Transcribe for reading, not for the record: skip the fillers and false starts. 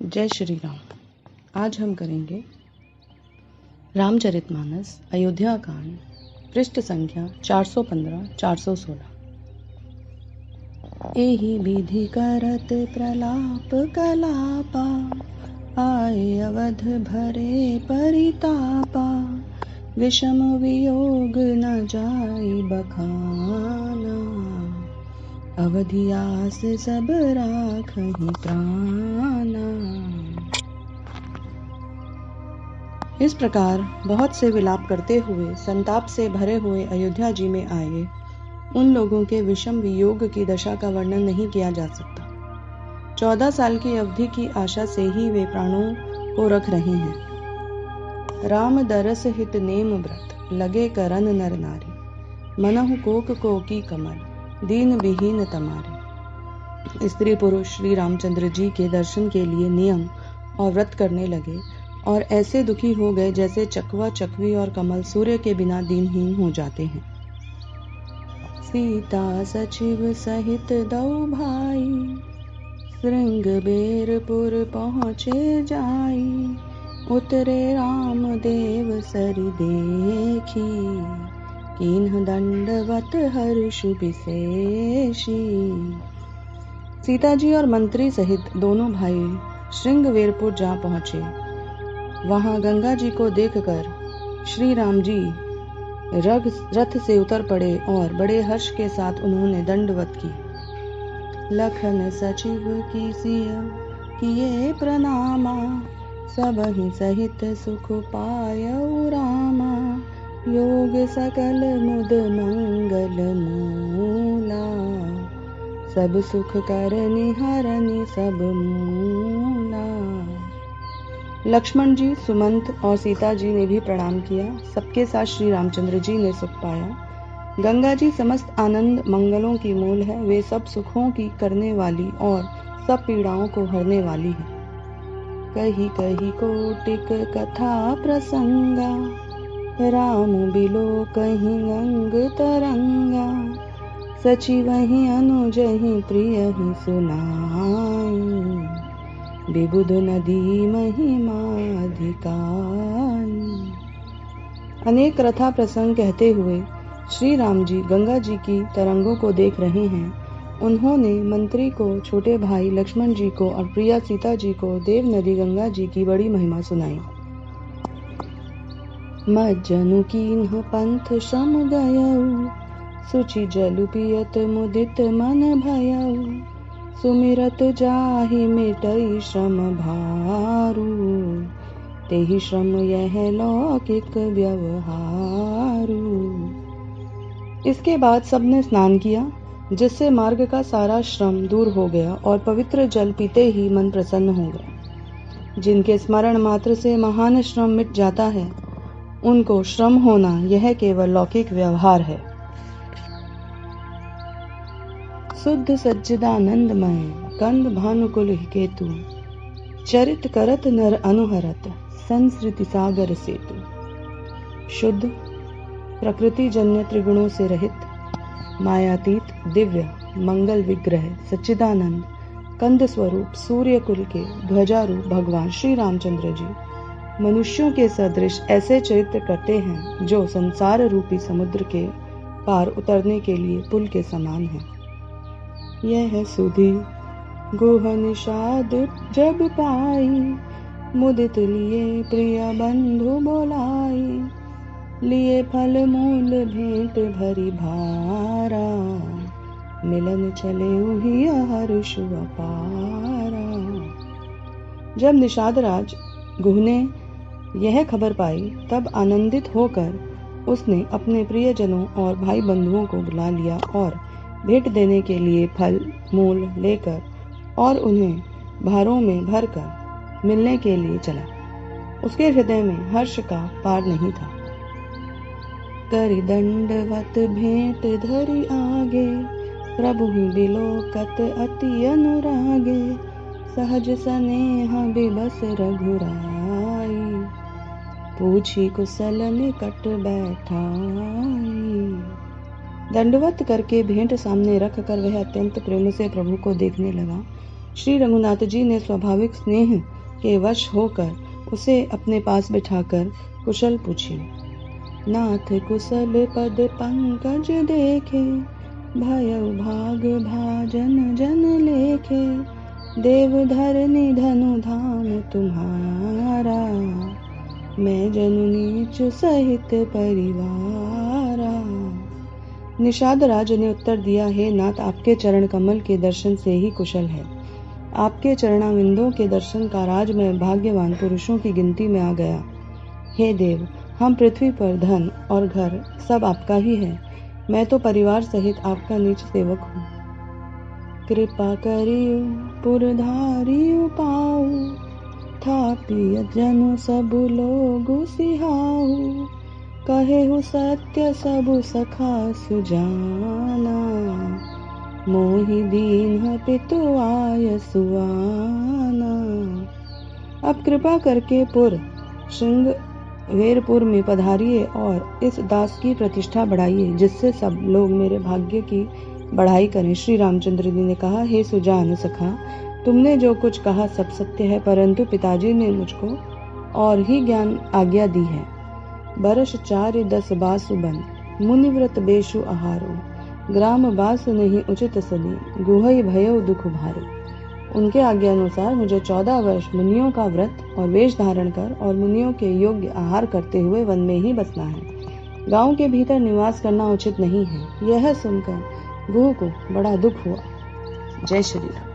जय श्री राम। आज हम करेंगे रामचरितमानस अयोध्या कांड, पृष्ठ संख्या 415-416। एहि विधि करत प्रलाप कलापा, आए अवध भरे परितापा। विषम वियोग न जाई बखाना, अवधियास सब राखहि प्राणा। इस प्रकार बहुत से विलाप करते हुए संताप से भरे हुए अयोध्या जी में आए उन लोगों के विषम वियोग की दशा का वर्णन नहीं किया जा सकता। 14 साल की अवधि की आशा से ही वे प्राणों को रख रहे हैं। राम दरस हित नेम व्रत, लगे करन नर नारी। मनहु कोक कोकी कमल, दीन विहीन तमारे। स्त्री पुरुष श्री रामचंद्र जी के दर्शन के लिए नियम और व्रत करने लगे और ऐसे दुखी हो गए जैसे चकवा, चकवी और कमल सूर्य के बिना दीनहीन हो जाते हैं। सीता सचिव सहित दौ भाई, श्रृंगबेरपुर पहुँचे जाई। उतरे राम देव सरि देखी, कीन्ह दंडवत हर्ष विशेषी। सीता जी और मंत्री सहित दोनों भाई श्रृंगवेरपुर जा पहुँचे। वहां गंगा जी को देखकर श्री राम जी रथ से उतर पड़े और बड़े हर्ष के साथ उन्होंने दंडवत की। लखन सचिव की सिय किए प्रणामा, सबहि सहित सुख पायउ रामा। योग सकल मुद मंगल मूला, सब सुख करनि हरनि सब मूला। लक्ष्मण जी, सुमंत और सीता जी ने भी प्रणाम किया। सबके साथ श्री रामचंद्र जी ने सुख पाया। गंगा जी समस्त आनंद मंगलों की मूल है। वे सब सुखों की करने वाली और सब पीड़ाओं को हरने वाली है। कही कही कोटिक कथा प्रसंगा, राम बिलो कहीं गंग तरंगा। सचिवहि अनुजहि प्रियहि सुनाई, विबुध नदी महिमाधिकाई। अनेक कथा प्रसंग कहते हुए श्री राम जी गंगा जी की तरंगों को देख रहे हैं। उन्होंने मंत्री को, छोटे भाई लक्ष्मण जी को और प्रिया सीता जी को देव नदी गंगा जी की बड़ी महिमा सुनाई। मज्जनु कीन्ह पंथ श्रम गयउ, सुचि जलु पियत मुदित मन भयउ। सुमिरत जाहि मिटई श्रम भारू, तेहि श्रम यह लौकिक व्यवहारू। इसके बाद सबने स्नान किया, जिससे मार्ग का सारा श्रम दूर हो गया और पवित्र जल पीते ही मन प्रसन्न हो गया। जिनके स्मरण मात्र से महान श्रम मिट जाता है, उनको श्रम होना यह केवल लौकिक व्यवहार है। शुद्ध सच्चिदानंदमय कंद भानुकुल केतु, चरित करत नर अनुहरत, संस्कृति सागर सेतु। शुद्ध प्रकृति जन्य त्रिगुणों से रहित, मायातीत, दिव्य मंगल विग्रह, सच्चिदानंद कंद स्वरूप सूर्य कुल के ध्वजारूप भगवान श्री रामचंद्र जी मनुष्यों के सदृश ऐसे चरित्र करते हैं जो संसार रूपी समुद्र के पार उतरने के लिए पुल के समान है। यह सुधि गुह निषाद जब पाई, मुदित लिए प्रिय बंधु बोलाई। लिए फल मूल भेंट भरी भारा, मिलन चले उही हर्ष अपारा। जब निषाद राज गुह ने यह खबर पाई, तब आनंदित होकर उसने अपने प्रियजनों और भाई बंधुओं को बुला लिया और भेंट देने के लिए फल मूल लेकर और उन्हें भारों में भरकर मिलने के लिए चला। उसके हृदय में हर्ष का पार नहीं था। करि दंडवत भेंट धरि आगे, प्रभु ही बिलोकत अति अनुरागे। सहज स्नेह बिबस रघुराई, पूछी कुशल निकट बैठाई। दंडवत करके भेंट सामने रख कर वह अत्यंत प्रेम से प्रभु को देखने लगा। श्री रघुनाथ जी ने स्वाभाविक स्नेह के वश होकर उसे अपने पास बिठाकर कुशल पूछी। नाथ कुशल पद पंकज देखे, भयउ भाग भाजन जन लेखे, देवधर निधनु धाम तुम्हारा, मैं जनु नीच सहित परिवारा। निषाद राज ने उत्तर दिया, हे नाथ, आपके चरण कमल के दर्शन से ही कुशल है। आपके चरणाविंदों के दर्शन का राज मैं भाग्यवान पुरुषों की गिनती में आ गया। हे देव, हम पृथ्वी पर धन और घर सब आपका ही है। मैं तो परिवार सहित आपका नीच सेवक हूँ। कृपा करियो पुरधारियो पाऊ, थापिय जनु सब लोग सिहाऊ, कहे हो सत्य सबु सखा सुजाना, मोहि दीन पितु आय सुआना। अब कृपा करके पुर श्रृंगवेरपुर में पधारिए और इस दास की प्रतिष्ठा बढ़ाइए, जिससे सब लोग मेरे भाग्य की बढ़ाई करें। श्री रामचंद्र जी ने कहा, हे सुजान सखा, तुमने जो कुछ कहा सब सत्य है, परंतु पिताजी ने मुझको और ही ज्ञान आज्ञा दी है। बरस 4 10 बासु बन, मुनिव्रत बेशु आहारो, ग्राम बास नहीं उचित सदी, गुहई भयउ दुख भारो। उनके आज्ञानुसार मुझे 14 वर्ष मुनियों का व्रत और वेश धारण कर और मुनियों के योग्य आहार करते हुए वन में ही बसना है। गांव के भीतर निवास करना उचित नहीं है। यह सुनकर गुह को बड़ा दुख हुआ। जय श्री राम।